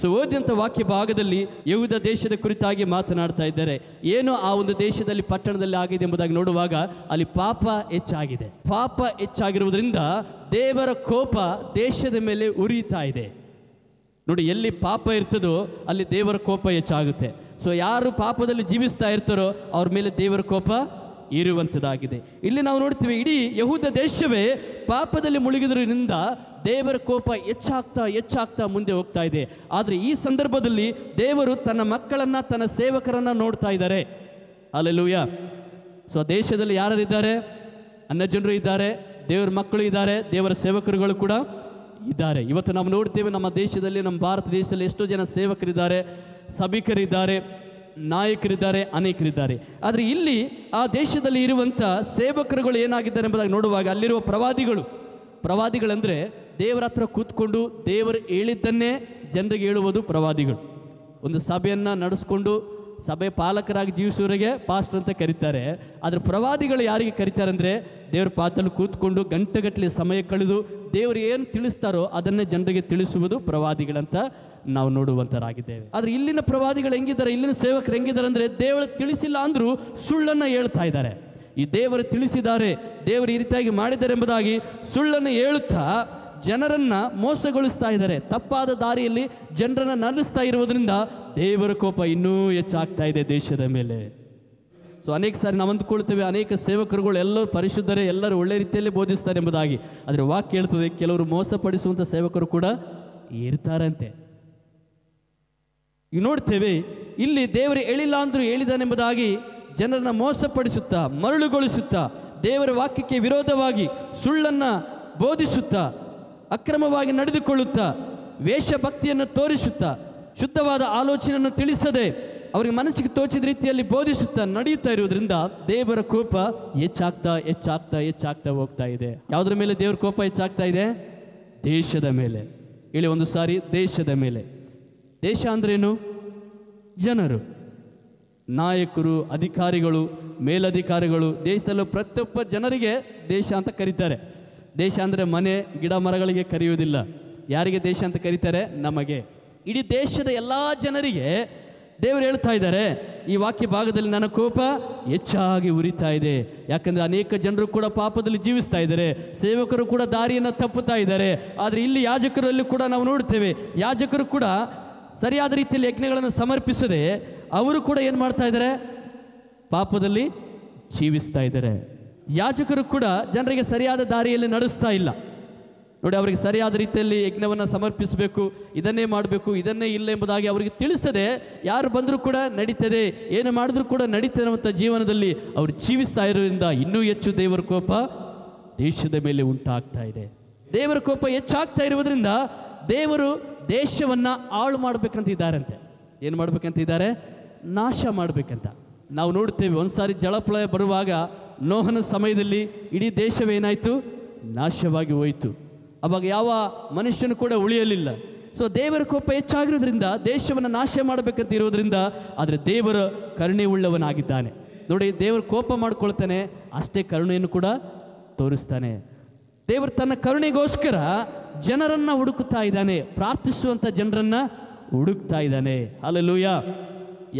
So ಓದಿದಂಥ ವಾಕ್ಯ ಭಾಗದಲ್ಲಿ ಯಹೂದ ದೇಶದ ಕುರಿತಾಗಿ ಮಾತನಾಡ್ತಾ ಇದ್ದಾರೆ. ಏನು ಆ ಒಂದು ದೇಶದಲ್ಲಿ ಪಟ್ಟಣದಲ್ಲಿ ಆಗಿದೆ ಎಂಬುದಾಗಿ ನೋಡುವಾಗ ಅಲ್ಲಿ ಪಾಪ ಹೆಚ್ಚಾಗಿದೆ. ಪಾಪ ಹೆಚ್ಚಾಗಿರುವುದರಿಂದ ದೇವರ ಕೋಪ ದೇಶದ ಮೇಲೆ ಉರಿಯುತ್ತಾ ಇದೆ. ನೋಡಿ, ಎಲ್ಲಿ ಪಾಪ ಇರ್ತದೋ ಅಲ್ಲಿ ದೇವರ ಕೋಪ ಹೆಚ್ಚಾಗುತ್ತೆ. ಸೊ ಯಾರು ಪಾಪದಲ್ಲಿ ಜೀವಿಸ್ತಾ ಇರ್ತಾರೋ ಅವ್ರ ಮೇಲೆ ದೇವರ ಕೋಪ ಇರುವಂಥದ್ದಾಗಿದೆ. ಇಲ್ಲಿ ನಾವು ನೋಡ್ತೀವಿ, ಇಡೀ ಯಹೂದ ದೇಶವೇ ಪಾಪದಲ್ಲಿ ಮುಳುಗಿದ್ರಿಂದ ದೇವರ ಕೋಪ ಹೆಚ್ಚಾಗ್ತಾ ಮುಂದೆ ಹೋಗ್ತಾ ಇದೆ. ಆದರೆ ಈ ಸಂದರ್ಭದಲ್ಲಿ ದೇವರು ತನ್ನ ಮಕ್ಕಳನ್ನು, ತನ್ನ ಸೇವಕರನ್ನು ನೋಡ್ತಾ ಇದ್ದಾರೆ. ಹಲ್ಲೆಲೂಯಾ. ಸೊ ದೇಶದಲ್ಲಿ ಯಾರಿದ್ದಾರೆ? ಅನ್ಯ ಜನರು ಇದ್ದಾರೆ, ದೇವರ ಮಕ್ಕಳು ಇದ್ದಾರೆ, ದೇವರ ಸೇವಕರುಗಳು ಕೂಡ ಇದ್ದಾರೆ. ಇವತ್ತು ನಾವು ನೋಡ್ತೇವೆ, ನಮ್ಮ ದೇಶದಲ್ಲಿ, ನಮ್ಮ ಭಾರತ ದೇಶದಲ್ಲಿ ಎಷ್ಟೋ ಜನ ಸೇವಕರಿದ್ದಾರೆ, ಸಭಿಕರಿದ್ದಾರೆ, ನಾಯಕರಿದ್ದಾರೆ, ಅನೇಕರಿದ್ದಾರೆ. ಆದರೆ ಇಲ್ಲಿ ಆ ದೇಶದಲ್ಲಿ ಇರುವಂಥ ಸೇವಕರುಗಳು ಏನಾಗಿದ್ದಾರೆ ಎಂಬುದಾಗಿ ನೋಡುವಾಗ ಅಲ್ಲಿರುವ ಪ್ರವಾದಿಗಳಂದರೆ ದೇವರ ಹತ್ರ ಕೂತ್ಕೊಂಡು ದೇವರು ಹೇಳಿದ್ದನ್ನೇ ಜನರಿಗೆ ಹೇಳುವುದು ಪ್ರವಾದಿಗಳು. ಒಂದು ಸಭೆಯನ್ನು ನಡೆಸ್ಕೊಂಡು ಸಭೆ ಪಾಲಕರಾಗಿ ಜೀವಿಸುವವರಿಗೆ ಪಾಸ್ಟರ್ ಅಂತ ಕರೀತಾರೆ. ಆದರೆ ಪ್ರವಾದಿಗಳು ಯಾರಿಗೆ ಕರೀತಾರೆ ಅಂದರೆ ದೇವ್ರ ಪಾದದಲ್ಲಿ ಕೂತ್ಕೊಂಡು ಗಂಟೆಗಟ್ಟಲೆ ಸಮಯ ಕಳೆದು ದೇವರು ಏನು ತಿಳಿಸ್ತಾರೋ ಅದನ್ನೇ ಜನರಿಗೆ ತಿಳಿಸುವುದು ಪ್ರವಾದಿಗಳಂತ ನಾವು ನೋಡುವಂಥರಾಗಿದ್ದೇವೆ. ಆದರೆ ಇಲ್ಲಿನ ಪ್ರವಾದಿಗಳು ಹೆಂಗಿದ್ದಾರೆ, ಇಲ್ಲಿನ ಸೇವಕರು ಹೆಂಗಿದ್ದಾರೆ ಅಂದರೆ ದೇವರು ತಿಳಿಸಿಲ್ಲ ಅಂದರೂ ಸುಳ್ಳನ್ನು ಹೇಳ್ತಾ ಇದ್ದಾರೆ. ಈ ದೇವರು ತಿಳಿಸಿದ್ದಾರೆ, ದೇವರು ಈ ರೀತಿಯಾಗಿ ಮಾಡಿದ್ದಾರೆ ಎಂಬುದಾಗಿ ಸುಳ್ಳನ್ನು ಹೇಳುತ್ತಾ ಜನರನ್ನು ಮೋಸಗೊಳಿಸ್ತಾ ಇದ್ದಾರೆ. ತಪ್ಪಾದ ದಾರಿಯಲ್ಲಿ ಜನರನ್ನು ನಡೆಸ್ತಾ ಇರುವುದರಿಂದ ದೇವರ ಕೋಪ ಇನ್ನೂ ಹೆಚ್ಚಾಗ್ತಾ ಇದೆ ದೇಶದ ಮೇಲೆ. ಸೊ ಅನೇಕ ಸಾರಿ ನಾವು ಅಂದುಕೊಳ್ತೇವೆ, ಅನೇಕ ಸೇವಕರುಗಳು ಎಲ್ಲರೂ ಪರಿಶುದ್ಧರೇ, ಎಲ್ಲರೂ ಒಳ್ಳೆ ರೀತಿಯಲ್ಲಿ ಬೋಧಿಸ್ತಾರೆ ಎಂಬುದಾಗಿ. ಆದರೆ ವಾಕ್ಯ ಹೇಳ್ತದೆ, ಕೆಲವರು ಮೋಸಪಡಿಸುವಂಥ ಸೇವಕರು ಕೂಡ ಇರ್ತಾರಂತೆ. ಈಗ ನೋಡ್ತೇವೆ, ಇಲ್ಲಿ ದೇವರು ಹೇಳಿಲ್ಲ ಅಂದರೂ ಹೇಳಿದಾನೆಂಬುದಾಗಿ ಜನರನ್ನು ಮೋಸಪಡಿಸುತ್ತಾ, ಮರಳುಗೊಳಿಸುತ್ತಾ, ದೇವರ ವಾಕ್ಯಕ್ಕೆ ವಿರೋಧವಾಗಿ ಸುಳ್ಳನ್ನು ಬೋಧಿಸುತ್ತಾ, ಅಕ್ರಮವಾಗಿ ನಡೆದುಕೊಳ್ಳುತ್ತಾ, ವೇಷಭಕ್ತಿಯನ್ನು ತೋರಿಸುತ್ತಾ, ಶುದ್ಧವಾದ ಆಲೋಚನೆಯನ್ನು ತಿಳಿಸದೆ ಅವರಿಗೆ ಮನಸ್ಸಿಗೆ ತೋಚಿದ ರೀತಿಯಲ್ಲಿ ಬೋಧಿಸುತ್ತಾ ನಡೆಯುತ್ತಾ ಇರುವುದರಿಂದ ದೇವರ ಕೋಪ ಹೆಚ್ಚಾಗ್ತಾ ಹೋಗ್ತಾ ಇದೆ. ಯಾವುದರ ಮೇಲೆ ದೇವರ ಕೋಪ ಹೆಚ್ಚಾಗ್ತಾ ಇದೆ? ದೇಶದ ಮೇಲೆ. ಹೇಳಿ ಒಂದು ಸಾರಿ, ದೇಶದ ಮೇಲೆ. ದೇಶ ಅಂದ್ರೇನು? ಜನರು, ನಾಯಕರು, ಅಧಿಕಾರಿಗಳು, ಮೇಲಧಿಕಾರಿಗಳು. ದೇಶದಲ್ಲೂ ಪ್ರತಿಯೊಬ್ಬ ಜನರಿಗೆ ದೇಶ ಅಂತ ಕರೀತಾರೆ. ದೇಶ ಅಂದರೆ ಮನೆ, ಗಿಡ ಮರಗಳಿಗೆ ಕರೆಯುವುದಿಲ್ಲ. ಯಾರಿಗೆ ದೇಶ ಅಂತ ಕರೀತಾರೆ? ನಮಗೆ. ಇಡೀ ದೇಶದ ಎಲ್ಲ ಜನರಿಗೆ ದೇವರು ಹೇಳ್ತಾ ಇದ್ದಾರೆ, ಈ ವಾಕ್ಯ ಭಾಗದಲ್ಲಿ ನನ್ನ ಕೋಪ ಹೆಚ್ಚಾಗಿ ಉರಿತಾ ಇದೆ. ಯಾಕಂದರೆ ಅನೇಕ ಜನರು ಕೂಡ ಪಾಪದಲ್ಲಿ ಜೀವಿಸ್ತಾ ಇದ್ದಾರೆ, ಸೇವಕರು ಕೂಡ ದಾರಿಯನ್ನು ತಪ್ಪುತ್ತಾ ಇದ್ದಾರೆ. ಆದರೆ ಇಲ್ಲಿ ಯಾಜಕರಲ್ಲಿ ಕೂಡ ನಾವು ನೋಡ್ತೇವೆ, ಯಾಜಕರು ಕೂಡ ಸರಿಯಾದ ರೀತಿಯಲ್ಲಿ ಯಜ್ಞಗಳನ್ನು ಸಮರ್ಪಿಸದೆ ಅವರು ಕೂಡ ಏನು ಮಾಡ್ತಾ ಇದ್ದಾರೆ? ಪಾಪದಲ್ಲಿ ಜೀವಿಸ್ತಾ ಇದ್ದಾರೆ. ಯಾಜಕರು ಕೂಡ ಜನರಿಗೆ ಸರಿಯಾದ ದಾರಿಯಲ್ಲಿ ನಡೆಸ್ತಾ ಇಲ್ಲ. ನೋಡಿ, ಅವರಿಗೆ ಸರಿಯಾದ ರೀತಿಯಲ್ಲಿ ಯಜ್ಞವನ್ನು ಸಮರ್ಪಿಸಬೇಕು, ಇದನ್ನೇ ಮಾಡಬೇಕು, ಇದನ್ನೇ ಇಲ್ಲ ಎಂಬುದಾಗಿ ಅವರಿಗೆ ತಿಳಿಸದೆ ಯಾರು ಬಂದರೂ ಕೂಡ ನಡೀತದೆ, ಏನು ಮಾಡಿದ್ರೂ ಕೂಡ ನಡೀತದೆ ಅನ್ನುವಂಥ ಜೀವನದಲ್ಲಿ ಅವರು ಜೀವಿಸ್ತಾ ಇರೋದ್ರಿಂದ ಇನ್ನೂ ಹೆಚ್ಚು ದೇವರ ಕೋಪ ದೇಶದ ಮೇಲೆ ಉಂಟಾಗ್ತಾ ಇದೆ. ದೇವರ ಕೋಪ ಹೆಚ್ಚಾಗ್ತಾ ಇರುವುದರಿಂದ ದೇವರು ದೇಶವನ್ನು ಹಾಳು ಮಾಡಬೇಕಂತ ಇದ್ದಾರಂತೆ. ಏನು ಮಾಡಬೇಕಂತಿದ್ದಾರೆ? ನಾಶ ಮಾಡಬೇಕಂತ. ನಾವು ನೋಡ್ತೇವೆ, ಒಂದು ಸಾರಿ ಜಲಪ್ರಳಯ ಬರುವಾಗ ನೋಹನ ಸಮಯದಲ್ಲಿ ಇಡೀ ದೇಶವೇನಾಯಿತು? ನಾಶವಾಗಿ ಹೋಯಿತು. ಅವಾಗ ಯಾವ ಮನುಷ್ಯನು ಕೂಡ ಉಳಿಯಲಿಲ್ಲ. ಸೊ ದೇವರ ಕೋಪ ಹೆಚ್ಚಾಗಿರೋದ್ರಿಂದ ದೇಶವನ್ನು ನಾಶ ಮಾಡಬೇಕಂತ ಇರೋದ್ರಿಂದ, ಆದರೆ ದೇವರ ಕರುಣೆ ಉಳ್ಳವನಾಗಿದ್ದಾನೆ. ನೋಡಿ, ದೇವರು ಕೋಪ ಮಾಡ್ಕೊಳ್ತಾನೆ, ಅಷ್ಟೇ ಕರುಣೆಯನ್ನು ಕೂಡ ತೋರಿಸ್ತಾನೆ. ದೇವರು ತನ್ನ ಕರುಣೆಗೋಸ್ಕರ ಜನರನ್ನು ಹುಡುಕುತ್ತಾ ಇದ್ದಾನೆ, ಪ್ರಾರ್ಥಿಸುವಂಥ ಜನರನ್ನು ಹುಡುಕ್ತಾ ಇದ್ದಾನೆ. ಹಲ್ಲೆಲೂಯಾ.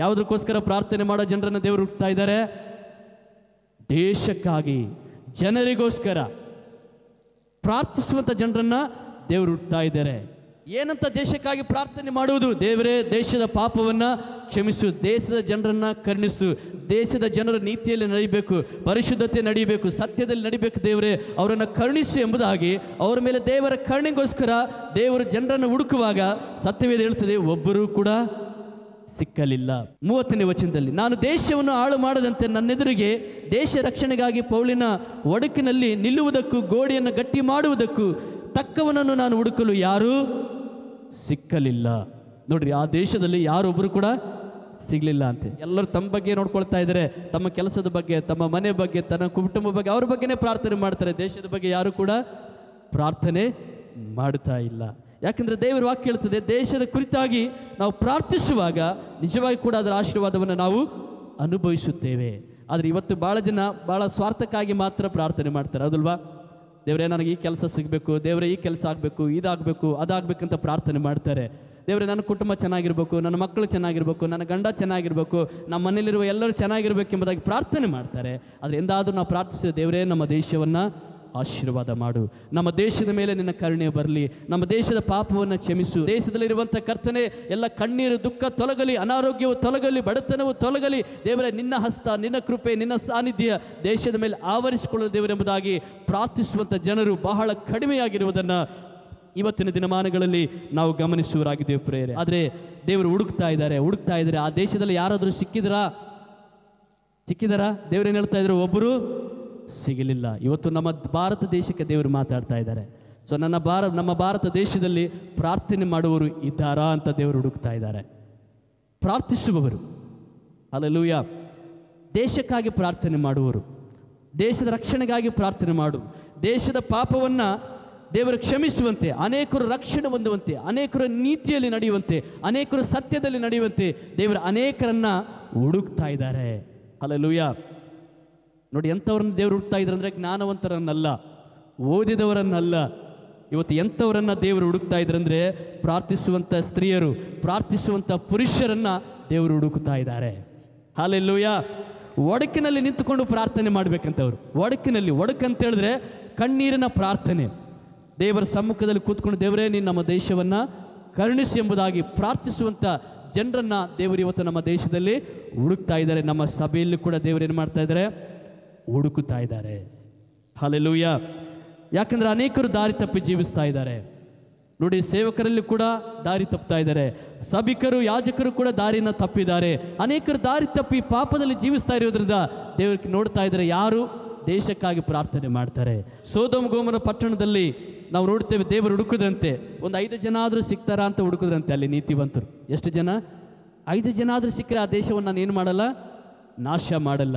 ಯಾವುದಕ್ಕೋಸ್ಕರ ಪ್ರಾರ್ಥನೆ ಮಾಡೋ ಜನರನ್ನು ದೇವರು ಹುಡುಕ್ತಾ ಇದ್ದಾರೆ? ದೇಶಕ್ಕಾಗಿ, ಜನರಿಗೋಸ್ಕರ ಪ್ರಾರ್ಥಿಸುವಂಥ ಜನರನ್ನು ದೇವರು ಹುಡುಕ್ತಾ ಇದ್ದಾರೆ. ಏನಂತ ದೇಶಕ್ಕಾಗಿ ಪ್ರಾರ್ಥನೆ ಮಾಡುವುದು? ದೇವರೇ, ದೇಶದ ಪಾಪವನ್ನು ಕ್ಷಮಿಸು, ದೇಶದ ಜನರನ್ನು ಕರುಣಿಸು, ದೇಶದ ಜನರ ನೀತಿಯಲ್ಲಿ ನಡೀಬೇಕು, ಪರಿಶುದ್ಧತೆ ನಡೀಬೇಕು, ಸತ್ಯದಲ್ಲಿ ನಡೀಬೇಕು, ದೇವರೇ ಅವರನ್ನು ಕರುಣಿಸು ಎಂಬುದಾಗಿ ಅವರ ಮೇಲೆ ದೇವರ ಕರುಣೆಗೋಸ್ಕರ ದೇವರು ಜನರನ್ನು ಹುಡುಕುವಾಗ ಸತ್ಯವೇದ ಹೇಳ್ತದೆ, ಒಬ್ಬರೂ ಕೂಡ ಸಿಕ್ಕಲಿಲ್ಲ. 30ನೇ ವಚನದಲ್ಲಿ, ನಾನು ದೇಶವನ್ನು ಹಾಳು ಮಾಡದಂತೆ ನನ್ನೆದುರಿಗೆ ದೇಶ ರಕ್ಷಣೆಗಾಗಿ ಪೌಲಿನ ಒಡಕಿನಲ್ಲಿ ನಿಲ್ಲುವುದಕ್ಕೂ ಗೋಡೆಯನ್ನು ಗಟ್ಟಿ ಮಾಡುವುದಕ್ಕೂ ತಕ್ಕವನನ್ನು ನಾನು ಹುಡುಕಲು ಯಾರೂ ಸಿಕ್ಕಲಿಲ್ಲ. ನೋಡ್ರಿ, ಆ ದೇಶದಲ್ಲಿ ಯಾರೊಬ್ಬರು ಕೂಡ ಸಿಗಲಿಲ್ಲ ಅಂತೆ. ಎಲ್ಲರೂ ತಮ್ಮ ಬಗ್ಗೆ ನೋಡ್ಕೊಳ್ತಾ ಇದ್ದಾರೆ, ತಮ್ಮ ಕೆಲಸದ ಬಗ್ಗೆ, ತಮ್ಮ ಮನೆ ಬಗ್ಗೆ, ತನ್ನ ಕುಟುಂಬ ಬಗ್ಗೆ, ಅವ್ರ ಬಗ್ಗೆನೇ ಪ್ರಾರ್ಥನೆ ಮಾಡ್ತಾರೆ. ದೇಶದ ಬಗ್ಗೆ ಯಾರು ಕೂಡ ಪ್ರಾರ್ಥನೆ ಮಾಡ್ತಾ ಇಲ್ಲ. ಯಾಕಂದರೆ ದೇವರ ವಾಕ್ಯ ಹೇಳ್ತದೆ, ದೇಶದ ಕುರಿತಾಗಿ ನಾವು ಪ್ರಾರ್ಥಿಸುವಾಗ ನಿಜವಾಗಿ ಕೂಡ ಅದರ ಆಶೀರ್ವಾದವನ್ನು ನಾವು ಅನುಭವಿಸುತ್ತೇವೆ. ಆದರೆ ಇವತ್ತು ಭಾಳ ಜನ ಭಾಳ ಸ್ವಾರ್ಥಕ್ಕಾಗಿ ಮಾತ್ರ ಪ್ರಾರ್ಥನೆ ಮಾಡ್ತಾರೆ, ಹೌದಲ್ವಾ? ದೇವರೇ, ನನಗೆ ಈ ಕೆಲಸ ಸಿಗಬೇಕು, ದೇವರೇ ಈ ಕೆಲಸ ಆಗಬೇಕು, ಇದಾಗಬೇಕು, ಅದಾಗಬೇಕಂತ ಪ್ರಾರ್ಥನೆ ಮಾಡ್ತಾರೆ. ದೇವರೇ ನನ್ನ ಕುಟುಂಬ ಚೆನ್ನಾಗಿರ್ಬೇಕು, ನನ್ನ ಮಕ್ಕಳು ಚೆನ್ನಾಗಿರ್ಬೇಕು, ನನ್ನ ಗಂಡ ಚೆನ್ನಾಗಿರ್ಬೇಕು, ನಮ್ಮ ಮನೇಲಿರುವ ಎಲ್ಲರೂ ಚೆನ್ನಾಗಿರ್ಬೇಕೆಂಬುದಾಗಿ ಪ್ರಾರ್ಥನೆ ಮಾಡ್ತಾರೆ. ಆದರೆ ಎಂದಾದರೂ ನಾವು ಪ್ರಾರ್ಥಿಸಿದ ದೇವರೇ ನಮ್ಮ ದೇಶವನ್ನು ಆಶೀರ್ವಾದ ಮಾಡು, ನಮ್ಮ ದೇಶದ ಮೇಲೆ ನಿನ್ನ ಕರುಣೆ ಬರಲಿ, ನಮ್ಮ ದೇಶದ ಪಾಪವನ್ನು ಕ್ಷಮಿಸು, ದೇಶದಲ್ಲಿರುವಂಥ ಕರ್ತನೆ ಎಲ್ಲ ಕಣ್ಣೀರು ದುಃಖ ತೊಲಗಲಿ, ಅನಾರೋಗ್ಯವು ತೊಲಗಲಿ, ಬಡತನವು ತೊಲಗಲಿ. ದೇವರೇ ನಿನ್ನ ಹಸ್ತ, ನಿನ್ನ ಕೃಪೆ, ನಿನ್ನ ಸಾನ್ನಿಧ್ಯ ದೇಶದ ಮೇಲೆ ಆವರಿಸಿಕೊಳ್ಳಲು ದೇವರೆಂಬುದಾಗಿ ಪ್ರಾರ್ಥಿಸುವಂಥ ಜನರು ಬಹಳ ಕಡಿಮೆಯಾಗಿರುವುದನ್ನು ಇವತ್ತಿನ ದಿನಮಾನಗಳಲ್ಲಿ ನಾವು ಗಮನಿಸುವರಾಗಿದ್ದೇವೆ ಪ್ರೇರೆ. ಆದರೆ ದೇವರು ಹುಡುಕ್ತಾ ಇದ್ದಾರೆ. ಆ ದೇಶದಲ್ಲಿ ಯಾರಾದರೂ ಸಿಕ್ಕಿದರಾ? ದೇವರೇನು ಹೇಳ್ತಾ ಇದ್ರು? ಒಬ್ಬರು ಸಿಗಲಿಲ್ಲ. ಇವತ್ತು ನಮ್ಮ ಭಾರತ ದೇಶಕ್ಕೆ ದೇವರು ಮಾತಾಡ್ತಾ ಇದ್ದಾರೆ. ಸೊ ನಮ್ಮ ಭಾರತ ದೇಶದಲ್ಲಿ ಪ್ರಾರ್ಥನೆ ಮಾಡುವವರು ಇದ್ದಾರಾ ಅಂತ ದೇವರು ಹುಡುಕ್ತಾ ಇದ್ದಾರೆ. ಪ್ರಾರ್ಥಿಸುವವರು, ಹಲ್ಲೆಲೂಯ, ದೇಶಕ್ಕಾಗಿ ಪ್ರಾರ್ಥನೆ ಮಾಡುವರು, ದೇಶದ ರಕ್ಷಣೆಗಾಗಿ ಪ್ರಾರ್ಥನೆ ಮಾಡು, ದೇಶದ ಪಾಪವನ್ನು ದೇವರು ಕ್ಷಮಿಸುವಂತೆ, ಅನೇಕರು ರಕ್ಷಣೆ ಹೊಂದುವಂತೆ, ಅನೇಕರು ನೀತಿಯಲ್ಲಿ ನಡೆಯುವಂತೆ, ಅನೇಕರು ಸತ್ಯದಲ್ಲಿ ನಡೆಯುವಂತೆ ದೇವರು ಅನೇಕರನ್ನ ಹುಡುಕ್ತಾ ಇದ್ದಾರೆ. ಹಲ್ಲೆಲೂಯ. ನೋಡಿ, ಎಂಥವ್ರನ್ನ ದೇವರು ಹುಡುಕ್ತಾ ಇದ್ದಾರೆ ಅಂದರೆ ಜ್ಞಾನವಂತರನ್ನಲ್ಲ, ಓದಿದವರನ್ನಲ್ಲ. ಇವತ್ತು ಎಂಥವರನ್ನ ದೇವರು ಹುಡುಕ್ತಾ ಇದ್ದಾರೆ ಅಂದರೆ ಪ್ರಾರ್ಥಿಸುವಂಥ ಸ್ತ್ರೀಯರು, ಪ್ರಾರ್ಥಿಸುವಂಥ ಪುರುಷರನ್ನ ದೇವರು ಹುಡುಕ್ತಾ ಇದ್ದಾರೆ. ಹಲ್ಲೆಲೂಯ. ಒಡಕಿನಲ್ಲಿ ನಿಂತುಕೊಂಡು ಪ್ರಾರ್ಥನೆ ಮಾಡಬೇಕಂತವ್ರು. ಒಡಕಂತ ಹೇಳಿದ್ರೆ ಕಣ್ಣೀರಿನ ಪ್ರಾರ್ಥನೆ. ದೇವರ ಸಮ್ಮುಖದಲ್ಲಿ ಕೂತ್ಕೊಂಡು ದೇವರೇ ನೀನು ನಮ್ಮ ದೇಶವನ್ನು ಕರುಣಿಸಿ ಎಂಬುದಾಗಿ ಪ್ರಾರ್ಥಿಸುವಂಥ ಜನರನ್ನ ದೇವರು ಇವತ್ತು ನಮ್ಮ ದೇಶದಲ್ಲಿ ಹುಡುಕ್ತಾ ಇದ್ದಾರೆ. ನಮ್ಮ ಸಭೆಯಲ್ಲಿ ಕೂಡ ದೇವರು ಏನು ಮಾಡ್ತಾ ಇದ್ದಾರೆ? ಹುಡುಕುತ್ತಾ ಇದ್ದಾರೆ. ಹಲ್ಲೆಲೂಯ. ಯಾಕಂದರೆ ಅನೇಕರು ದಾರಿ ತಪ್ಪಿ ಜೀವಿಸ್ತಾ ಇದ್ದಾರೆ. ನೋಡಿ, ಸೇವಕರಲ್ಲಿ ಕೂಡ ದಾರಿ ತಪ್ಪುತ್ತಾ ಇದ್ದಾರೆ, ಸಭಿಕರು ಯಾಜಕರು ಕೂಡ ದಾರಿನ ತಪ್ಪಿದ್ದಾರೆ. ಅನೇಕರು ದಾರಿ ತಪ್ಪಿ ಪಾಪದಲ್ಲಿ ಜೀವಿಸ್ತಾ ಇರೋದ್ರಿಂದ ದೇವರಿಗೆ ನೋಡ್ತಾ ಇದ್ದಾರೆ ಯಾರು ದೇಶಕ್ಕಾಗಿ ಪ್ರಾರ್ಥನೆ ಮಾಡ್ತಾರೆ. ಸೋದೋಮ ಗೋಮರ ಪಟ್ಟಣದಲ್ಲಿ ನಾವು ನೋಡ್ತೇವೆ, ದೇವರು ಹುಡುಕಿದ್ರಂತೆ. ಒಂದು 5 ಜನ ಆದರೂ ಸಿಗ್ತಾರಾ ಅಂತ ಹುಡುಕಿದ್ರಂತೆ ಅಲ್ಲಿ ನೀತಿವಂತರು. ಎಷ್ಟು ಜನ? 5 ಜನ ಆದರೂ ಸಿಕ್ಕರೆ ಆ ದೇಶವನ್ನು ನಾನು ಏನು ಮಾಡಲ್ಲ, ನಾಶ ಮಾಡಲ್ಲ.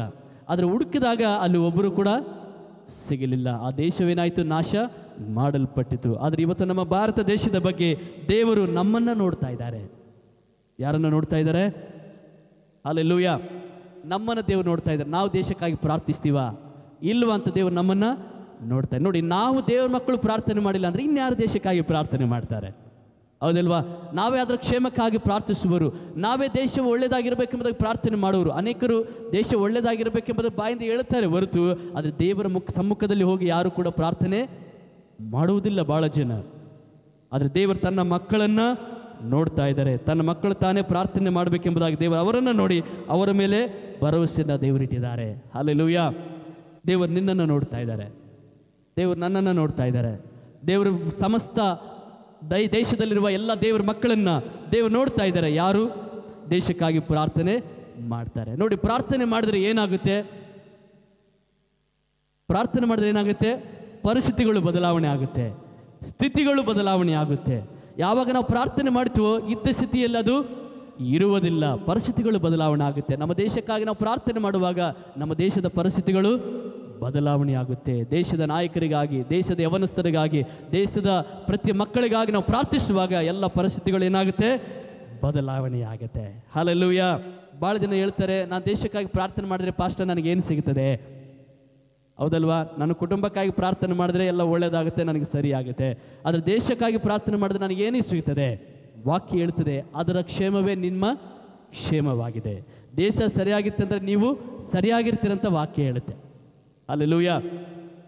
ಆದರೆ ಹುಡುಕಿದಾಗ ಅಲ್ಲಿ ಒಬ್ಬರು ಕೂಡ ಸಿಗಲಿಲ್ಲ. ಆ ದೇಶವೇನಾಯಿತು? ನಾಶ ಮಾಡಲ್ಪಟ್ಟಿತು. ಆದರೆ ಇವತ್ತು ನಮ್ಮ ಭಾರತ ದೇಶದ ಬಗ್ಗೆ ದೇವರು ನಮ್ಮನ್ನು ನೋಡ್ತಾ ಇದ್ದಾರೆ. ಯಾರನ್ನು ನೋಡ್ತಾ ಇದ್ದಾರೆ? ಹಲ್ಲೆಲೂಯ. ನಮ್ಮನ್ನು ದೇವರು ನೋಡ್ತಾ ಇದ್ದಾರೆ. ನಾವು ದೇಶಕ್ಕಾಗಿ ಪ್ರಾರ್ಥಿಸ್ತೀವಾ ಇಲ್ವಾ ಅಂತ ದೇವರು ನಮ್ಮನ್ನು ನೋಡ್ತಾರೆ. ನೋಡಿ, ನಾವು ದೇವ್ರ ಮಕ್ಕಳು ಪ್ರಾರ್ಥನೆ ಮಾಡಿಲ್ಲ ಅಂದರೆ ಇನ್ಯಾರು ದೇಶಕ್ಕಾಗಿ ಪ್ರಾರ್ಥನೆ ಮಾಡ್ತಾರೆ? ಹೌದಲ್ವಾ? ನಾವೇ ಅದರ ಕ್ಷೇಮಕ್ಕಾಗಿ ಪ್ರಾರ್ಥಿಸುವರು, ನಾವೇ ದೇಶವು ಒಳ್ಳೆಯದಾಗಿರಬೇಕೆಂಬುದಾಗಿ ಪ್ರಾರ್ಥನೆ ಮಾಡುವರು. ಅನೇಕರು ದೇಶ ಒಳ್ಳೆಯದಾಗಿರಬೇಕೆಂಬುದಾಗಿ ಬಾಯಿಂದ ಹೇಳ್ತಾರೆ ಹೊರತು ಆದರೆ ದೇವರ ಸಮ್ಮುಖದಲ್ಲಿ ಹೋಗಿ ಯಾರು ಕೂಡ ಪ್ರಾರ್ಥನೆ ಮಾಡುವುದಿಲ್ಲ ಭಾಳ ಜನ. ಆದರೆ ದೇವರು ತನ್ನ ಮಕ್ಕಳನ್ನು ನೋಡ್ತಾ ಇದ್ದಾರೆ. ತನ್ನ ಮಕ್ಕಳು ತಾನೇ ಪ್ರಾರ್ಥನೆ ಮಾಡಬೇಕೆಂಬುದಾಗಿ ದೇವರು ಅವರನ್ನು ನೋಡಿ ಅವರ ಮೇಲೆ ಭರವಸೆಯನ್ನು ದೇವರಿಟ್ಟಿದ್ದಾರೆ. ಹಲ್ಲೆಲೂಯ. ದೇವರು ನಿನ್ನನ್ನು ನೋಡ್ತಾ ಇದ್ದಾರೆ, ದೇವರು ನನ್ನನ್ನು ನೋಡ್ತಾ ಇದ್ದಾರೆ. ದೇವರು ಸಮಸ್ತ ದೇಶದಲ್ಲಿರುವ ಎಲ್ಲ ದೇವರ ಮಕ್ಕಳನ್ನು ದೇವರು ನೋಡ್ತಾ ಇದ್ದಾರೆ. ಯಾರು ದೇಶಕ್ಕಾಗಿ ಪ್ರಾರ್ಥನೆ ಮಾಡ್ತಾರೆ. ನೋಡಿ, ಪ್ರಾರ್ಥನೆ ಮಾಡಿದ್ರೆ ಏನಾಗುತ್ತೆ? ಪ್ರಾರ್ಥನೆ ಮಾಡಿದ್ರೆ ಏನಾಗುತ್ತೆ? ಪರಿಸ್ಥಿತಿಗಳು ಬದಲಾವಣೆ ಆಗುತ್ತೆ, ಸ್ಥಿತಿಗಳು ಬದಲಾವಣೆ ಆಗುತ್ತೆ. ಯಾವಾಗ ನಾವು ಪ್ರಾರ್ಥನೆ ಮಾಡ್ತೀವೋ ಇದ್ದ ಸ್ಥಿತಿಯಲ್ಲಿ ಅದು ಇರುವುದಿಲ್ಲ, ಪರಿಸ್ಥಿತಿಗಳು ಬದಲಾವಣೆ ಆಗುತ್ತೆ. ನಮ್ಮ ದೇಶಕ್ಕಾಗಿ ನಾವು ಪ್ರಾರ್ಥನೆ ಮಾಡುವಾಗ ನಮ್ಮ ದೇಶದ ಪರಿಸ್ಥಿತಿಗಳು ಬದಲಾವಣೆ ಆಗುತ್ತೆ. ದೇಶದ ನಾಯಕರಿಗಾಗಿ, ದೇಶದ ಯವನಸ್ಥರಿಗಾಗಿ, ದೇಶದ ಪ್ರತಿ ಮಕ್ಕಳಿಗಾಗಿ ನಾವು ಪ್ರಾರ್ಥಿಸುವಾಗ ಎಲ್ಲ ಪರಿಸ್ಥಿತಿಗಳು ಏನಾಗುತ್ತೆ? ಬದಲಾವಣೆ ಆಗುತ್ತೆ. ಹಲ್ಲೆಲೂಯ. ಭಾಳ ಜನ ಹೇಳ್ತಾರೆ, ನಾನು ದೇಶಕ್ಕಾಗಿ ಪ್ರಾರ್ಥನೆ ಮಾಡಿದ್ರೆ ಪಾಸ್ಟರ್ ನನಗೇನು ಸಿಗ್ತದೆ? ಹೌದಲ್ವಾ? ನನ್ನ ಕುಟುಂಬಕ್ಕಾಗಿ ಪ್ರಾರ್ಥನೆ ಮಾಡಿದ್ರೆ ಎಲ್ಲ ಒಳ್ಳೆಯದಾಗುತ್ತೆ, ನನಗೆ ಸರಿ ಆಗುತ್ತೆ. ಆದರೆ ದೇಶಕ್ಕಾಗಿ ಪ್ರಾರ್ಥನೆ ಮಾಡಿದ್ರೆ ನನಗೇನೇ ಸಿಗ್ತದೆ? ವಾಕ್ಯ ಹೇಳ್ತದೆ, ಅದರ ಕ್ಷೇಮವೇ ನಿಮ್ಮ ಕ್ಷೇಮವಾಗಿದೆ. ದೇಶ ಸರಿಯಾಗಿತ್ತಂದರೆ ನೀವು ಸರಿಯಾಗಿರ್ತೀರಂತ ವಾಕ್ಯ ಹೇಳುತ್ತೆ. ಹಲ್ಲೆಲೂಯ.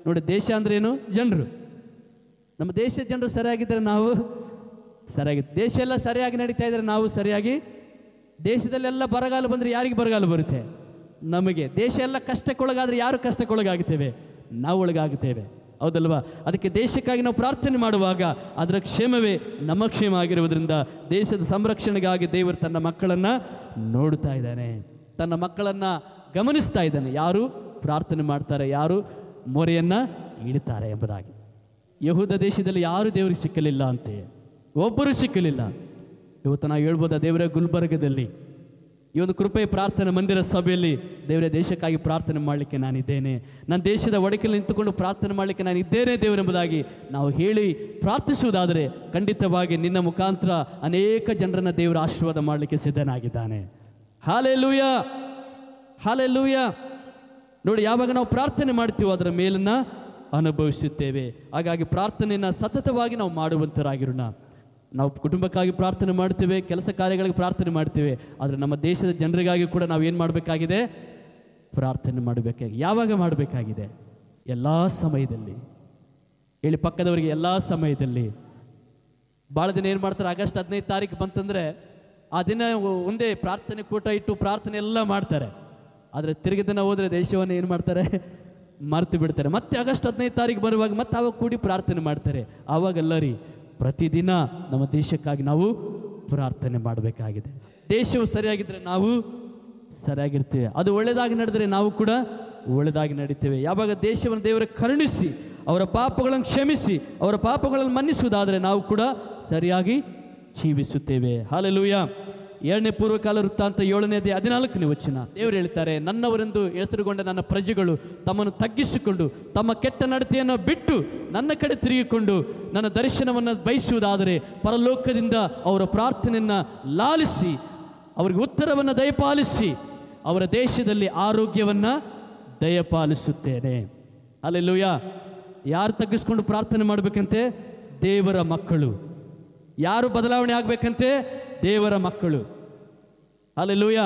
ನೋಡಿ, ದೇಶ ಅಂದ್ರೆ ಏನು? ಜನರು. ನಮ್ಮ ದೇಶದ ಜನರು ಸರಿಯಾಗಿದ್ದರೆ ನಾವು ಸರಿಯಾಗಿ, ದೇಶ ಎಲ್ಲ ಸರಿಯಾಗಿ ನಡೀತಾ ಇದ್ದರೆ ನಾವು ಸರಿಯಾಗಿ, ದೇಶದಲ್ಲೆಲ್ಲ ಬರಗಾಲ ಬಂದರೆ ಯಾರಿಗೆ ಬರಗಾಲ ಬರುತ್ತೆ? ನಮಗೆ. ದೇಶ ಎಲ್ಲ ಕಷ್ಟಕ್ಕೊಳಗಾದರೆ ಯಾರು ಕಷ್ಟಕ್ಕೊಳಗಾಗುತ್ತೇವೆ? ನಾವು ಒಳಗಾಗುತ್ತೇವೆ. ಹೌದಲ್ವಾ? ಅದಕ್ಕೆ ದೇಶಕ್ಕಾಗಿ ನಾವು ಪ್ರಾರ್ಥನೆ ಮಾಡುವಾಗ ಅದರ ಕ್ಷೇಮವೇ ನಮ್ಮ ಕ್ಷೇಮ ಆಗಿರುವುದರಿಂದ ದೇಶದ ಸಂರಕ್ಷಣೆಗಾಗಿ ದೇವರು ತನ್ನ ಮಕ್ಕಳನ್ನು ನೋಡ್ತಾ ಇದ್ದಾನೆ, ತನ್ನ ಮಕ್ಕಳನ್ನು ಗಮನಿಸ್ತಾ ಇದ್ದಾನೆ. ಯಾರು ಪ್ರಾರ್ಥನೆ ಮಾಡ್ತಾರೆ, ಯಾರು ಮೊರೆಯನ್ನು ಇಡ್ತಾರೆ ಎಂಬುದಾಗಿ. ಯಹೂದ ದೇಶದಲ್ಲಿ ಯಾರು ದೇವರಿಗೆ ಸಿಕ್ಕಲಿಲ್ಲ ಅಂತೆ, ಒಬ್ಬರು ಸಿಕ್ಕಲಿಲ್ಲ. ಇವತ್ತು ನಾವು ಹೇಳ್ಬೋದಾ, ದೇವರ ಗುಲ್ಬರ್ಗದಲ್ಲಿ ಈ ಒಂದು ಕೃಪೆ ಪ್ರಾರ್ಥನೆ ಮಂದಿರ ಸಭೆಯಲ್ಲಿ ದೇವರ ದೇಶಕ್ಕಾಗಿ ಪ್ರಾರ್ಥನೆ ಮಾಡಲಿಕ್ಕೆ ನಾನಿದ್ದೇನೆ, ನನ್ನ ದೇಶದ ಒಡಕಲ್ಲಿ ನಿಂತುಕೊಂಡು ಪ್ರಾರ್ಥನೆ ಮಾಡಲಿಕ್ಕೆ ನಾನಿದ್ದೇನೆ ದೇವರೆಂಬುದಾಗಿ ನಾವು ಹೇಳಿ ಪ್ರಾರ್ಥಿಸುವುದಾದರೆ ಖಂಡಿತವಾಗಿ ನಿನ್ನ ಮುಖಾಂತರ ಅನೇಕ ಜನರನ್ನು ದೇವರ ಆಶೀರ್ವಾದ ಮಾಡಲಿಕ್ಕೆ ಸಿದ್ಧನಾಗಿದ್ದಾನೆ. Hallelujah, hallelujah. ನೋಡಿ, ಯಾವಾಗ ನಾವು ಪ್ರಾರ್ಥನೆ ಮಾಡ್ತೀವೋ ಅದರ ಮೇಲನ್ನು ಅನುಭವಿಸುತ್ತೇವೆ. ಹಾಗಾಗಿ ಪ್ರಾರ್ಥನೆಯನ್ನು ಸತತವಾಗಿ ನಾವು ಮಾಡುವಂತರಾಗಿರೋಣ. ನಾವು ಕುಟುಂಬಕ್ಕಾಗಿ ಪ್ರಾರ್ಥನೆ ಮಾಡ್ತೇವೆ, ಕೆಲಸ ಕಾರ್ಯಗಳಿಗೆ ಪ್ರಾರ್ಥನೆ ಮಾಡ್ತೇವೆ, ಆದರೆ ನಮ್ಮ ದೇಶದ ಜನರಿಗಾಗಿ ಕೂಡ ನಾವು ಏನು ಮಾಡಬೇಕಾಗಿದೆ? ಪ್ರಾರ್ಥನೆ ಮಾಡಬೇಕಾಗಿ. ಯಾವಾಗ ಮಾಡಬೇಕಾಗಿದೆ? ಎಲ್ಲ ಸಮಯದಲ್ಲಿ. ಹೇಳಿ ಪಕ್ಕದವರಿಗೆ, ಎಲ್ಲ ಸಮಯದಲ್ಲಿ. ಭಾಳ ದಿನ ಏನು ಮಾಡ್ತಾರೆ, ಆಗಸ್ಟ್ 15 ತಾರೀಕು ಬಂತಂದರೆ ಆ ದಿನ ಒಂದೇ ಪ್ರಾರ್ಥನೆ ಕೂಟ ಇಟ್ಟು ಪ್ರಾರ್ಥನೆ ಎಲ್ಲ ಮಾಡ್ತಾರೆ. ಆದರೆ ತಿರುಗಿ ದಿನ ಹೋದರೆ ದೇಶವನ್ನು ಏನು ಮಾಡ್ತಾರೆ? ಮರೆತು ಬಿಡ್ತಾರೆ. ಮತ್ತೆ ಆಗಸ್ಟ್ 15 ತಾರೀಕು ಬರುವಾಗ ಮತ್ತೆ ಆವಾಗ ಕೂಡಿ ಪ್ರಾರ್ಥನೆ ಮಾಡ್ತಾರೆ. ಆವಾಗಲ್ಲ ರೀ, ಪ್ರತಿದಿನ ನಮ್ಮ ದೇಶಕ್ಕಾಗಿ ನಾವು ಪ್ರಾರ್ಥನೆ ಮಾಡಬೇಕಾಗಿದೆ. ದೇಶವು ಸರಿಯಾಗಿದ್ದರೆ ನಾವು ಸರಿಯಾಗಿರ್ತೇವೆ. ಅದು ಒಳ್ಳೆಯದಾಗಿ ನಡೆದರೆ ನಾವು ಕೂಡ ಒಳ್ಳೆಯದಾಗಿ ನಡೀತೇವೆ. ಯಾವಾಗ ದೇಶವನ್ನು ದೇವರ ಕರುಣಿಸಿ ಅವರ ಪಾಪಗಳನ್ನು ಕ್ಷಮಿಸಿ ಅವರ ಪಾಪಗಳನ್ನು ಮನ್ನಿಸುವುದಾದರೆ ನಾವು ಕೂಡ ಸರಿಯಾಗಿ ಜೀವಿಸುತ್ತೇವೆ. ಹಲ್ಲೆಲೂಯಾ. 2ನೇ ಪೂರ್ವಕಾಲ ವೃತ್ತಾಂತ 7ನೇ ಅಧ್ಯಾಯ 14ನೇ ವಚನ. ದೇವರು ಹೇಳ್ತಾರೆ, ನನ್ನವರೆಂದು ಹೆಸರುಗೊಂಡ ನನ್ನ ಪ್ರಜೆಗಳು ತಮ್ಮನ್ನು ತಗ್ಗಿಸಿಕೊಂಡು ತಮ್ಮ ಕೆಟ್ಟ ನಡತೆಯನ್ನು ಬಿಟ್ಟು ನನ್ನ ಕಡೆ ತಿರುಗಿಕೊಂಡು ನನ್ನ ದರ್ಶನವನ್ನು ಬಯಸುವುದಾದರೆ ಪರಲೋಕದಿಂದ ಅವರ ಪ್ರಾರ್ಥನೆಯನ್ನು ಲಾಲಿಸಿ ಅವರಿಗೆ ಉತ್ತರವನ್ನು ದಯಪಾಲಿಸಿ ಅವರ ದೇಶದಲ್ಲಿ ಆರೋಗ್ಯವನ್ನು ದಯಪಾಲಿಸುತ್ತೇನೆ. ಹಲ್ಲೆಲೂಯಾ. ಯಾರು ತಗ್ಗಿಸ್ಕೊಂಡು ಪ್ರಾರ್ಥನೆ ಮಾಡಬೇಕಂತೆ? ದೇವರ ಮಕ್ಕಳು. ಯಾರು ಬದಲಾವಣೆ ಆಗಬೇಕಂತೆ? ದೇವರ ಮಕ್ಕಳು. ಹಲ್ಲೆಲೂಯಾ.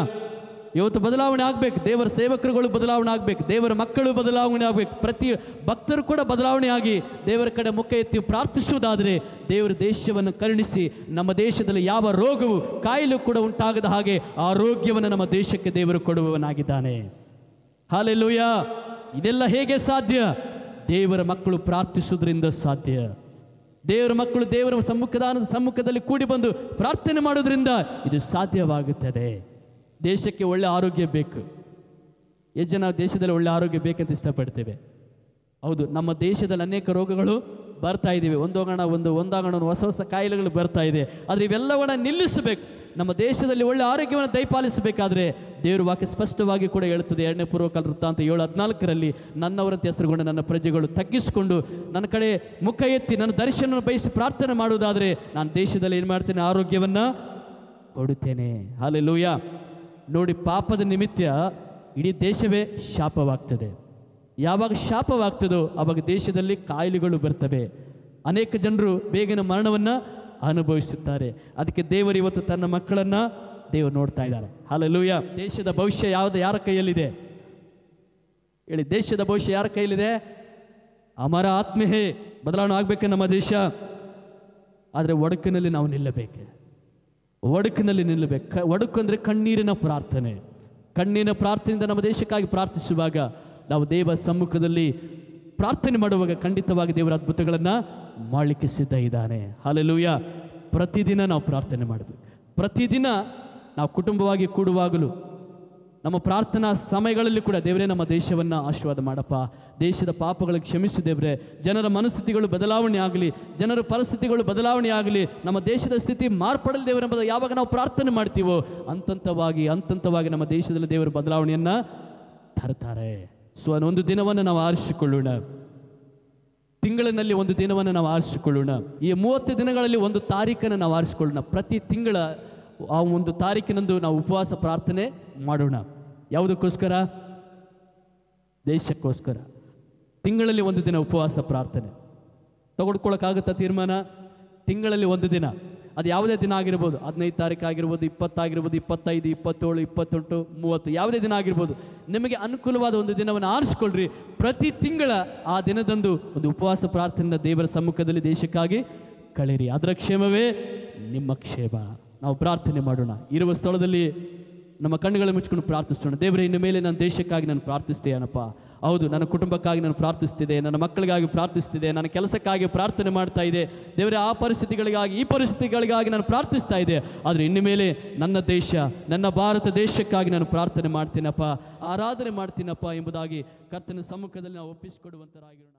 ಇವತ್ತು ಬದಲಾವಣೆ ಆಗಬೇಕು. ದೇವರ ಸೇವಕರುಗಳು ಬದಲಾವಣೆ ಆಗಬೇಕು. ದೇವರ ಮಕ್ಕಳು ಬದಲಾವಣೆ ಆಗಬೇಕು. ಪ್ರತಿ ಭಕ್ತರು ಕೂಡ ಬದಲಾವಣೆ ಆಗಿ ದೇವರ ಕಡೆ ಮುಖ ಎತ್ತಿ ಪ್ರಾರ್ಥಿಸುವುದಾದರೆ ದೇವರ ದೇಶವನ್ನು ಕರುಣಿಸಿ ನಮ್ಮ ದೇಶದಲ್ಲಿ ಯಾವ ರೋಗವು ಕಾಯಿಲೆ ಕೂಡ ಉಂಟಾಗದ ಹಾಗೆ ಆರೋಗ್ಯವನ್ನು ನಮ್ಮ ದೇಶಕ್ಕೆ ದೇವರು ಕೊಡುವವನಾಗಿದ್ದಾನೆ. ಹಲ್ಲೆಲೂಯಾ. ಇದೆಲ್ಲ ಹೇಗೆ ಸಾಧ್ಯ? ದೇವರ ಮಕ್ಕಳು ಪ್ರಾರ್ಥಿಸುವುದರಿಂದ ಸಾಧ್ಯ. ದೇವರ ಮಕ್ಕಳು ದೇವರ ಸಮ್ಮುಖದಲ್ಲಿ ಕೂಡಿ ಬಂದು ಪ್ರಾರ್ಥನೆ ಮಾಡೋದ್ರಿಂದ ಇದು ಸಾಧ್ಯವಾಗುತ್ತದೆ. ದೇಶಕ್ಕೆ ಒಳ್ಳೆ ಆರೋಗ್ಯ ಬೇಕು. ಎಷ್ಟು ಜನ ದೇಶದಲ್ಲಿ ಒಳ್ಳೆ ಆರೋಗ್ಯ ಬೇಕಂತ ಇಷ್ಟಪಡ್ತೇವೆ? ಹೌದು, ನಮ್ಮ ದೇಶದಲ್ಲಿ ಅನೇಕ ರೋಗಗಳು ಬರ್ತಾ ಇದ್ದೀವಿ. ಒಂದಾಗೋಣ ಹೊಸ ಹೊಸ ಕಾಯಿಲೆಗಳು ಬರ್ತಾ ಇದೆ. ಆದರೆ ಇವೆಲ್ಲವನ್ನ ನಿಲ್ಲಿಸಬೇಕು. ನಮ್ಮ ದೇಶದಲ್ಲಿ ಒಳ್ಳೆ ಆರೋಗ್ಯವನ್ನು ದಯಪಾಲಿಸಬೇಕಾದ್ರೆ ದೇವರ ವಾಕ್ಯ ಸ್ಪಷ್ಟವಾಗಿ ಕೂಡ ಹೇಳ್ತದೆ. 2ನೇ ಪೂರ್ವಕಾಲ ವೃತ್ತಾಂತ 7:14 ನನ್ನವರಂತೆ ಹೆಸರುಗೊಂಡ ನನ್ನ ಪ್ರಜೆಗಳು ತಗ್ಗಿಸಿಕೊಂಡು ನನ್ನ ಕಡೆ ಮುಖ ಎತ್ತಿ ನನ್ನ ದರ್ಶನವನ್ನು ಬಯಸಿ ಪ್ರಾರ್ಥನೆ ಮಾಡುವುದಾದರೆ ನಾನು ದೇಶದಲ್ಲಿ ಏನು ಮಾಡ್ತೇನೆ? ಆರೋಗ್ಯವನ್ನು ಕೊಡುತ್ತೇನೆ. ಹಲ್ಲೆಲೂಯಾ. ನೋಡಿ, ಪಾಪದ ನಿಮಿತ್ತ ಇಡೀ ದೇಶವೇ ಶಾಪವಾಗ್ತದೆ. ಯಾವಾಗ ಶಾಪವಾಗ್ತದೋ ಆವಾಗ ದೇಶದಲ್ಲಿ ಕಾಯಿಲೆಗಳು ಬರ್ತವೆ. ಅನೇಕ ಜನರು ಬೇಗನೆ ಮರಣವನ್ನು ಅನುಭವಿಸುತ್ತಾರೆ. ಅದಕ್ಕೆ ದೇವರು ಇವತ್ತು ತನ್ನ ಮಕ್ಕಳನ್ನು ದೇವರು ನೋಡ್ತಾ ಇದ್ದಾರೆ. ಹಲ್ಲೆಲೂಯಾ. ದೇಶದ ಭವಿಷ್ಯ ಯಾರ ಕೈಯಲ್ಲಿದೆ ಹೇಳಿ? ದೇಶದ ಭವಿಷ್ಯ ಯಾರ ಕೈಯಲ್ಲಿದೆ? ಅಮರ ಆತ್ಮಹೇ. ಬದಲಾವಣೆ ಆಗಬೇಕು ನಮ್ಮ ದೇಶ. ಆದರೆ ಒಡಕಿನಲ್ಲಿ ನಾವು ನಿಲ್ಲಬೇಕು. ಒಡಕಿನಲ್ಲಿ ನಿಲ್ಲಬೇಕು. ಒಡಕು ಅಂದರೆ ಕಣ್ಣೀರಿನ ಪ್ರಾರ್ಥನೆ. ಕಣ್ಣೀರಿನ ಪ್ರಾರ್ಥನೆಯಿಂದ ನಮ್ಮ ದೇಶಕ್ಕಾಗಿ ಪ್ರಾರ್ಥಿಸುವಾಗ ನಾವು ದೇವರ ಸಮ್ಮುಖದಲ್ಲಿ ಪ್ರಾರ್ಥನೆ ಮಾಡುವಾಗ ಖಂಡಿತವಾಗಿ ದೇವರ ಅದ್ಭುತಗಳನ್ನು ಮಾಡಲಿಕ್ಕೆ ಸಿದ್ಧ ಇದ್ದಾನೆ. ಹಲ್ಲೆಲೂಯಾ. ಪ್ರತಿದಿನ ನಾವು ಪ್ರಾರ್ಥನೆ ಮಾಡಬೇಕು. ಪ್ರತಿದಿನ ನಾವು ಕುಟುಂಬವಾಗಿ ಕೂಡುವಾಗಲೂ ನಮ್ಮ ಪ್ರಾರ್ಥನಾ ಸಮಯಗಳಲ್ಲಿ ಕೂಡ ದೇವರೇ ನಮ್ಮ ದೇಶವನ್ನು ಆಶೀರ್ವಾದ ಮಾಡಪ್ಪ, ದೇಶದ ಪಾಪಗಳಿಗೆ ಕ್ಷಮಿಸು ದೇವರೇ, ಜನರ ಮನಸ್ಥಿತಿಗಳು ಬದಲಾವಣೆ ಆಗಲಿ, ಜನರ ಪರಿಸ್ಥಿತಿಗಳು ಬದಲಾವಣೆ ಆಗಲಿ, ನಮ್ಮ ದೇಶದ ಸ್ಥಿತಿ ಮಾರ್ಪಡಲಿ ದೇವರೆಂಬುದು ಯಾವಾಗ ನಾವು ಪ್ರಾರ್ಥನೆ ಮಾಡ್ತೀವೋ ಹಂತವಾಗಿ ನಮ್ಮ ದೇಶದಲ್ಲಿ ದೇವರ ಬದಲಾವಣೆಯನ್ನು ತರ್ತಾರೆ. ಒಂದು ದಿನವನ್ನು ನಾವು ಆರಿಸಿಕೊಳ್ಳೋಣ. ತಿಂಗಳಿನಲ್ಲಿ ಒಂದು ದಿನವನ್ನು ನಾವು ಆರಿಸಿಕೊಳ್ಳೋಣ. ಈ 30 ದಿನಗಳಲ್ಲಿ ಒಂದು ತಾರೀಖನ್ನು ನಾವು ಆರಿಸಿಕೊಳ್ಳೋಣ. ಪ್ರತಿ ತಿಂಗಳ ಆ ಒಂದು ತಾರೀಕಿನಂದು ನಾವು ಉಪವಾಸ ಪ್ರಾರ್ಥನೆ ಮಾಡೋಣ. ಯಾವುದಕ್ಕೋಸ್ಕರ? ದೇಶಕ್ಕೋಸ್ಕರ. ತಿಂಗಳಲ್ಲಿ ಒಂದು ದಿನ ಉಪವಾಸ ಪ್ರಾರ್ಥನೆ ತಗೊಳ್ಕೊಳ್ಳೋಕ್ಕಾಗುತ್ತಾ ತೀರ್ಮಾನ? ತಿಂಗಳಲ್ಲಿ ಒಂದು ದಿನ, ಅದು ಯಾವುದೇ ದಿನ ಆಗಿರ್ಬೋದು. 15 ತಾರೀಕು ಆಗಿರ್ಬೋದು, 20 ಆಗಿರ್ಬೋದು, 25, 27, 28, 30, ಯಾವುದೇ ದಿನ ಆಗಿರ್ಬೋದು. ನಿಮಗೆ ಅನುಕೂಲವಾದ ಒಂದು ದಿನವನ್ನು ಆರಿಸ್ಕೊಳ್ರಿ. ಪ್ರತಿ ತಿಂಗಳ ಆ ದಿನದಂದು ಒಂದು ಉಪವಾಸ ಪ್ರಾರ್ಥನೆಯನ್ನು ದೇವರ ಸಮ್ಮುಖದಲ್ಲಿ ದೇಶಕ್ಕಾಗಿ ಕಳೀರಿ. ಅದರ ಕ್ಷೇಮವೇ ನಿಮ್ಮ ಕ್ಷೇಮ. ನಾವು ಪ್ರಾರ್ಥನೆ ಮಾಡೋಣ. ಇರುವ ಸ್ಥಳದಲ್ಲಿ ನಮ್ಮ ಕಣ್ಣುಗಳನ್ನು ಮುಚ್ಚಿಕೊಂಡು ಪ್ರಾರ್ಥಿಸೋಣ. ದೇವರೇ, ಇನ್ನು ಮೇಲೆ ನನ್ನ ದೇಶಕ್ಕಾಗಿ ನಾನು ಪ್ರಾರ್ಥಿಸ್ತೇನಪ್ಪ. ಹೌದು, ನನ್ನ ಕುಟುಂಬಕ್ಕಾಗಿ ನಾನು ಪ್ರಾರ್ಥಿಸ್ತಿದ್ದೆ, ನನ್ನ ಮಕ್ಕಳಿಗಾಗಿ ಪ್ರಾರ್ಥಿಸ್ತಿದ್ದೆ, ನನ್ನ ಕೆಲಸಕ್ಕಾಗಿ ಪ್ರಾರ್ಥನೆ ಮಾಡ್ತಾ ಇದೆ ದೇವರೇ. ಆ ಪರಿಸ್ಥಿತಿಗಳಿಗಾಗಿ ಈ ಪರಿಸ್ಥಿತಿಗಳಿಗಾಗಿ ನಾನು ಪ್ರಾರ್ಥಿಸ್ತಾ ಇದ್ದೆ. ಆದರೆ ಇನ್ನು ಮೇಲೆ ನನ್ನ ದೇಶ, ನನ್ನ ಭಾರತ ದೇಶಕ್ಕಾಗಿ ನಾನು ಪ್ರಾರ್ಥನೆ ಮಾಡ್ತೀನಪ್ಪ, ಆರಾಧನೆ ಮಾಡ್ತೀನಪ್ಪ ಎಂಬುದಾಗಿ ಕರ್ತನ ಸಮ್ಮುಖದಲ್ಲಿ ನಾವು ಒಪ್ಪಿಸಿಕೊಡುವಂತರಾಗಿರೋಣ.